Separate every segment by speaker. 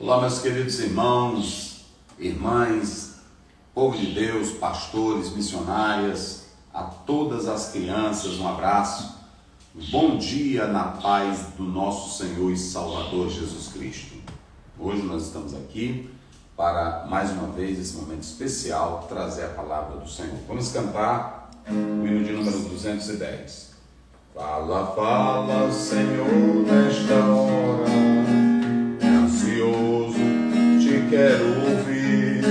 Speaker 1: Olá, meus queridos irmãos, irmãs, povo de Deus, pastores, missionárias, a todas as crianças, um abraço. Bom dia na paz do nosso Senhor e Salvador Jesus Cristo. Hoje nós estamos aqui para, mais uma vez, esse momento especial, trazer a palavra do Senhor. Vamos cantar o hino de número 210. Fala, fala, Senhor, nesta hora, ansioso te quero ouvir.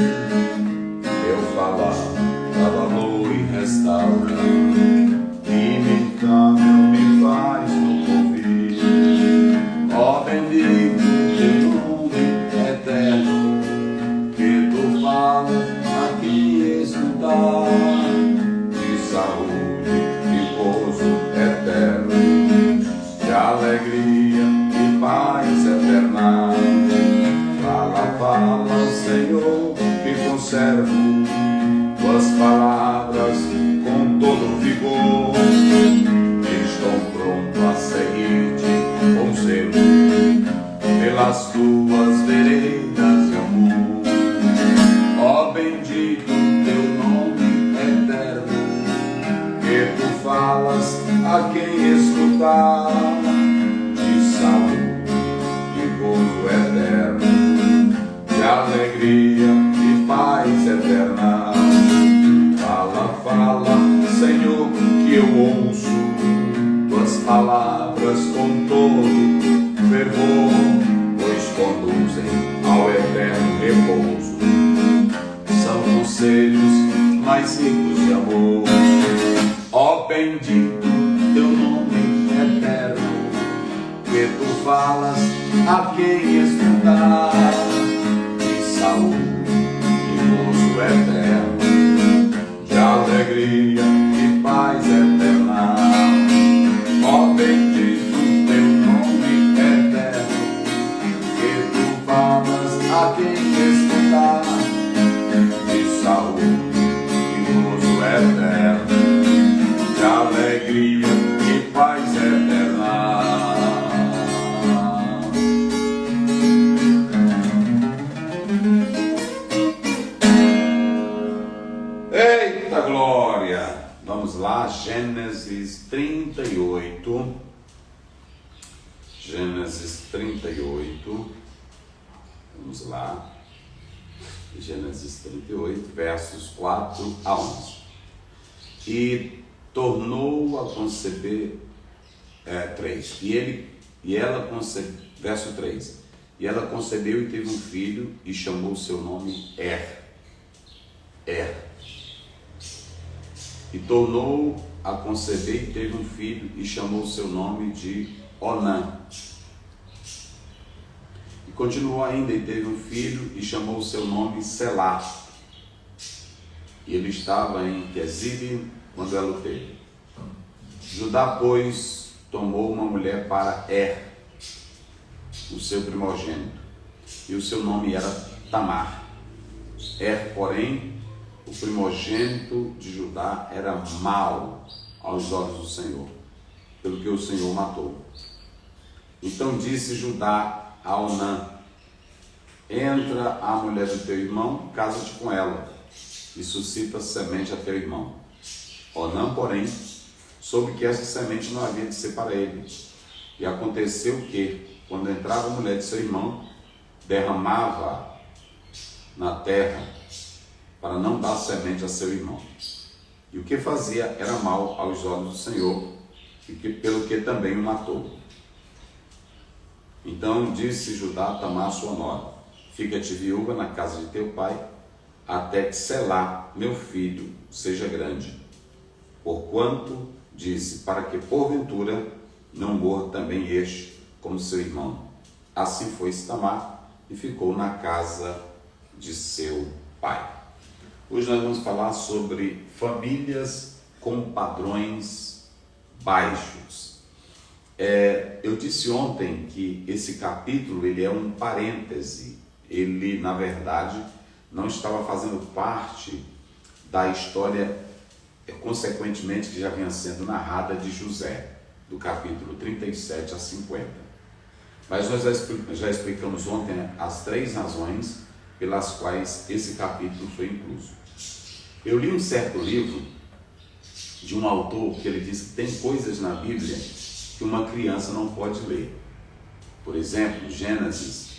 Speaker 1: Eu falar, dá valor e restaura, imitável me faz no ouvir. Ó bendito teu nome eterno, que tu fala a quem escutar, de saúde e gozo eterno, de alegria e paz eterna. Fala, fala, Senhor, que conservo tuas palavras com todo vigor. Estou pronto a seguir-te com zelo, pelas tuas veredas de amor. Ó bendito teu nome eterno, que tu falas a quem escutar, de saúde e gozo eterno, de alegria e paz eterna. Fala, fala, Senhor, que eu ouço tuas palavras com todo fervor, pois conduzem ao eterno repouso. São conselhos mais ricos de amor. Ó bendito teu nome eterno, que tu falas a quem escutar, de saúde e gozo eterno, de alegria e paz eterna. Ó bendito teu nome eterno, que tu falas a quem escutar, de saúde e gozo eterno, de alegria e paz eterna. Eita glória! Vamos lá, Gênesis 38. Gênesis 38. Vamos lá. Gênesis 38, versos 4 a 11. E tornou a conceber, 3. Verso 3. E ela concebeu e teve um filho e chamou o seu nome Er. E tornou a conceber e teve um filho e chamou o seu nome de Onã. E continuou ainda e teve um filho e chamou o seu nome Selá. E ele estava em Quezib quando ela o teve. Judá, pois, tomou uma mulher para o seu primogênito, e o seu nome era Tamar. Porém, o primogênito de Judá era mau aos olhos do Senhor, pelo que o Senhor matou. Então disse Judá a Onã: entra a mulher do teu irmão, casa-te com ela, e suscita semente a teu irmão. Onã, porém, soube que essa semente não havia de ser para ele. E aconteceu que, quando entrava a mulher de seu irmão, derramava na terra, para não dar semente a seu irmão. E o que fazia era mal aos olhos do Senhor, pelo que também o matou. Então disse Judá a Tamar, sua nora: fica-te viúva na casa de teu pai, até que Selá, meu filho, seja grande. Porquanto, disse, para que porventura não morra também este como seu irmão. Assim foi Tamar e ficou na casa de seu pai. Hoje nós vamos falar sobre famílias com padrões baixos. Eu disse ontem que esse capítulo ele é um parêntese. Ele, na verdade, não estava fazendo parte da história, consequentemente, que já vinha sendo narrada de José, do capítulo 37 a 50. Mas nós já explicamos ontem as 3 razões pelas quais esse capítulo foi incluso. Eu li um certo livro de um autor que ele diz que tem coisas na Bíblia que uma criança não pode ler. Por exemplo, Gênesis,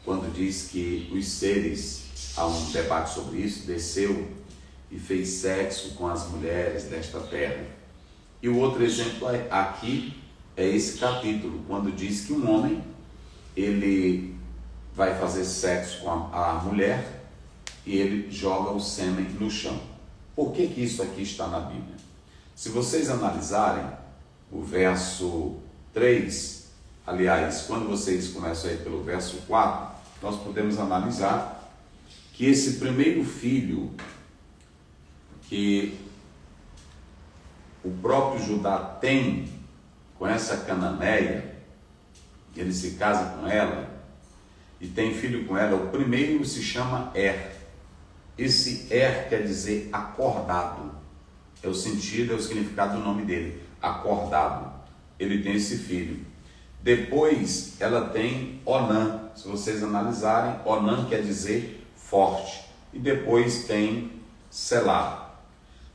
Speaker 1: quando diz que os seres, há um debate sobre isso, desceu e fez sexo com as mulheres desta terra. E o outro exemplo aqui é esse capítulo, quando diz que um homem, ele vai fazer sexo com a mulher e ele joga o sêmen no chão. Por que isso aqui está na Bíblia? Se vocês analisarem o verso 3, aliás, quando vocês começam aí pelo verso 4, nós podemos analisar que esse primeiro filho que o próprio Judá tem com essa cananeia, ele se casa com ela e tem filho com ela, o primeiro se chama Er. Esse Er quer dizer acordado, é o sentido, é o significado do nome dele, acordado. Ele tem esse filho. Depois ela tem Onã, se vocês analisarem, Onã quer dizer forte, e depois tem Selá.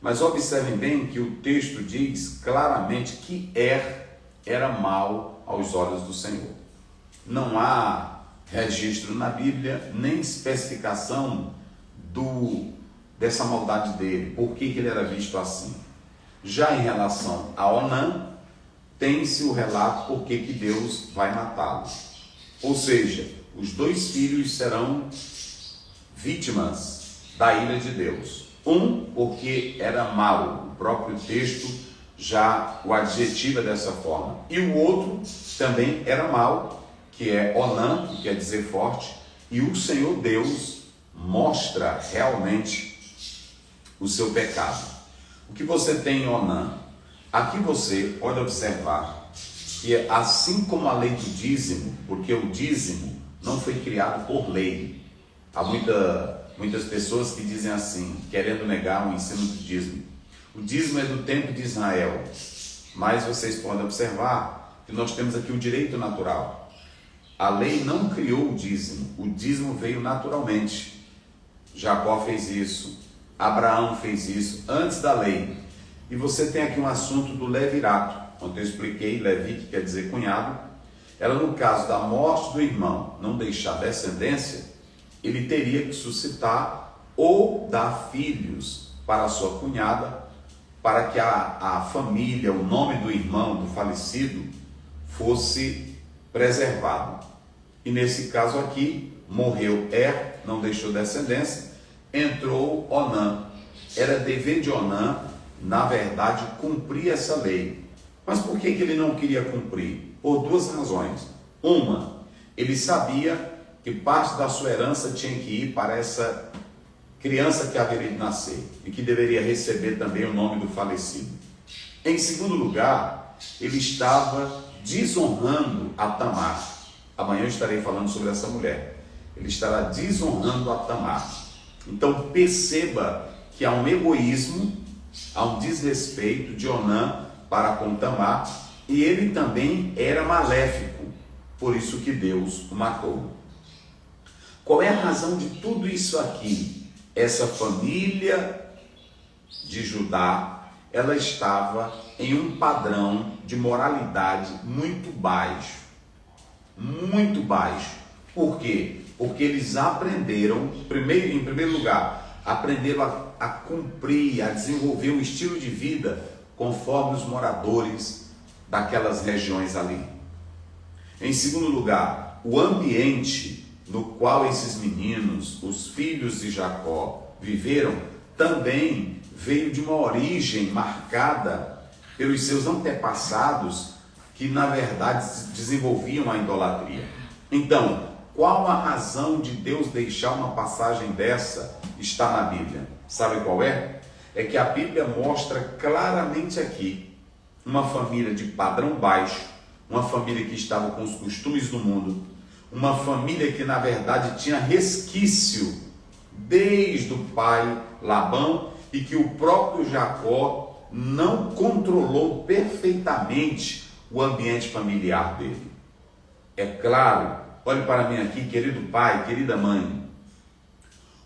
Speaker 1: Mas observem bem que o texto diz claramente que Er era mau aos olhos do Senhor. Não há registro na Bíblia, nem especificação dessa maldade dele, por que ele era visto assim. Já em relação a Onã, tem-se o relato por que Deus vai matá-lo. Ou seja, os 2 filhos serão vítimas da ira de Deus. Um, porque era mau, o próprio texto já o adjetiva dessa forma. E o outro também era mau, que é Onã, que quer dizer forte, e o Senhor Deus mostra realmente o seu pecado. O que você tem em Onã? Aqui você pode observar que assim como a lei do dízimo, porque o dízimo não foi criado por lei. Há muitas pessoas que dizem assim, querendo negar o ensino do dízimo. O dízimo é do tempo de Israel, mas vocês podem observar que nós temos aqui o direito natural. A lei não criou o dízimo veio naturalmente. Jacó fez isso, Abraão fez isso antes da lei. E você tem aqui um assunto do levirato, onde eu expliquei, Levi, que quer dizer cunhado. Ela, no caso da morte do irmão, não deixar descendência, ele teria que suscitar ou dar filhos para a sua cunhada, para que a família, o nome do irmão, do falecido, fosse preservado. E nesse caso aqui, morreu Er, não deixou descendência, entrou Onã. Era dever de Onã, na verdade, cumprir essa lei. Mas por que ele não queria cumprir? Por 2 razões. Uma, ele sabia que parte da sua herança tinha que ir para essa criança que haveria de nascer e que deveria receber também o nome do falecido. Em segundo lugar, ele estava desonrando a Tamar. Amanhã eu estarei falando sobre essa mulher. Ele estará desonrando a Tamar. Então perceba que há um egoísmo, há um desrespeito de Onã para com Tamar, e ele também era maléfico, por isso que Deus o matou. Qual é a razão de tudo isso aqui? Essa família de Judá, ela estava em um padrão de moralidade muito baixo. Muito baixo. Por quê? Porque eles aprenderam, em primeiro lugar, aprenderam a cumprir, a desenvolver um estilo de vida conforme os moradores daquelas regiões ali. Em segundo lugar, o ambiente no qual esses meninos, os filhos de Jacó, viveram, também veio de uma origem marcada pelos seus antepassados que, na verdade, desenvolviam a idolatria. Então, qual a razão de Deus deixar uma passagem dessa está na Bíblia? Sabe qual é? É que a Bíblia mostra claramente aqui uma família de padrão baixo, uma família que estava com os costumes do mundo, uma família que na verdade tinha resquício desde o pai Labão e que o próprio Jacó não controlou perfeitamente o ambiente familiar dele. É claro, olhe para mim aqui, querido pai, querida mãe.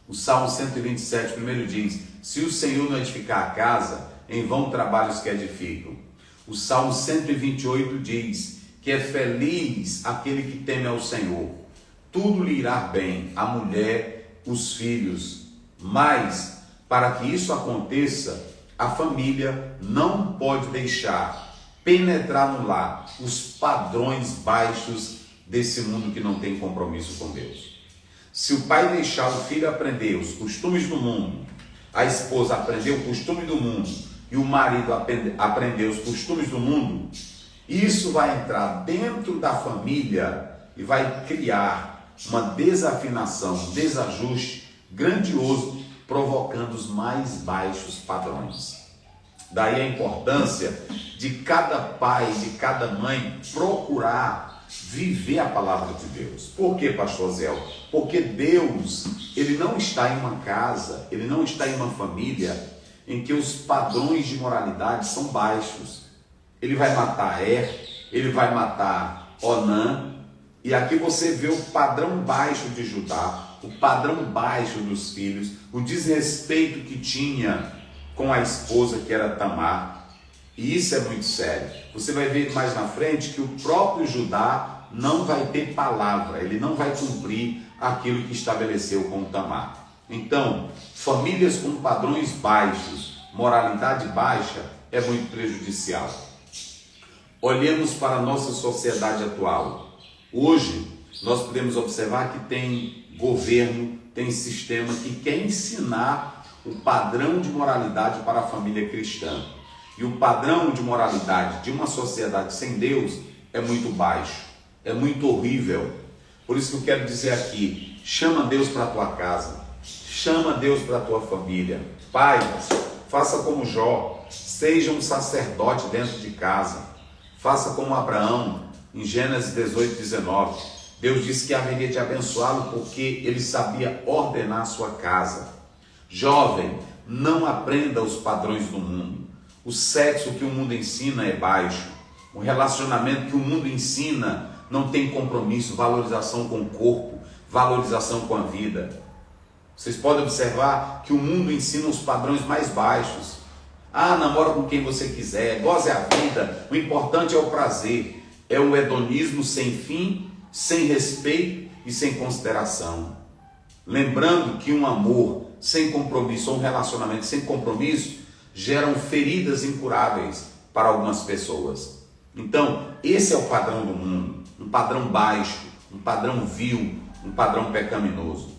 Speaker 1: O Salmo 127, primeiro diz: se o Senhor não edificar a casa, em vão trabalhos que edificam. O Salmo 128 diz que é feliz aquele que teme ao Senhor. Tudo lhe irá bem, a mulher, os filhos. Mas, para que isso aconteça, a família não pode deixar penetrar no lar os padrões baixos desse mundo que não tem compromisso com Deus. Se o pai deixar o filho aprender os costumes do mundo, a esposa aprender o costume do mundo e o marido aprender os costumes do mundo, isso vai entrar dentro da família e vai criar uma desafinação, um desajuste grandioso, provocando os mais baixos padrões. Daí a importância de cada pai, de cada mãe procurar viver a palavra de Deus. Por quê, pastor Zé? Porque Deus, ele não está em uma casa, ele não está em uma família em que os padrões de moralidade são baixos. Ele vai matar ele vai matar Onã, e aqui você vê o padrão baixo de Judá, o padrão baixo dos filhos, o desrespeito que tinha com a esposa que era Tamar. E isso é muito sério. Você vai ver mais na frente que o próprio Judá não vai ter palavra, ele não vai cumprir aquilo que estabeleceu com Tamar. Então, famílias com padrões baixos, moralidade baixa, é muito prejudicial. Olhemos para a nossa sociedade atual. Hoje, nós podemos observar que tem governo, tem sistema que quer ensinar o padrão de moralidade para a família cristã. E o padrão de moralidade de uma sociedade sem Deus é muito baixo, é muito horrível. Por isso que eu quero dizer aqui, chama Deus para a tua casa, chama Deus para a tua família. Pai, faça como Jó, seja um sacerdote dentro de casa. Faça como Abraão, em Gênesis 18, 19. Deus disse que haveria de abençoá-lo porque ele sabia ordenar a sua casa. Jovem, não aprenda os padrões do mundo. O sexo que o mundo ensina é baixo. O relacionamento que o mundo ensina não tem compromisso, valorização com o corpo, valorização com a vida. Vocês podem observar que o mundo ensina os padrões mais baixos. Namora com quem você quiser, goze a vida, o importante é o prazer. É o hedonismo sem fim, sem respeito e sem consideração. Lembrando que um amor sem compromisso ou um relacionamento sem compromisso geram feridas incuráveis para algumas pessoas. Então, esse é o padrão do mundo, um padrão baixo, um padrão vil, um padrão pecaminoso.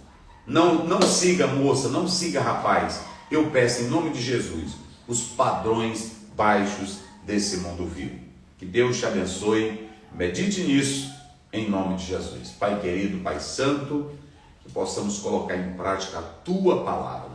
Speaker 1: Não siga, moça, não siga, rapaz. Eu peço em nome de Jesus os padrões baixos desse mundo vil. Que Deus te abençoe, medite nisso em nome de Jesus. Pai querido, Pai santo, que possamos colocar em prática a tua palavra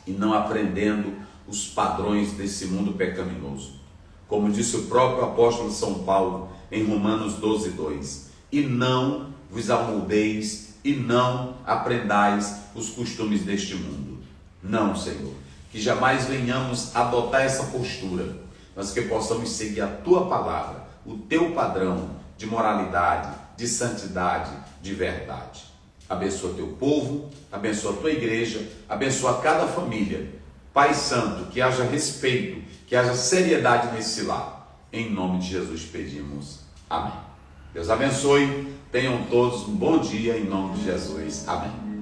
Speaker 1: e não aprendendo os padrões desse mundo pecaminoso. Como disse o próprio apóstolo São Paulo em Romanos 12, 2: e não vos amoldeis e não aprendais os costumes deste mundo. Não, Senhor, que jamais venhamos adotar essa postura, mas que possamos seguir a tua palavra, o teu padrão de moralidade, de santidade, de verdade. Abençoa teu povo, abençoa a tua igreja, abençoa cada família. Pai santo, que haja respeito, que haja seriedade nesse lar. Em nome de Jesus pedimos. Amém. Deus abençoe. Tenham todos um bom dia em nome de Jesus. Amém.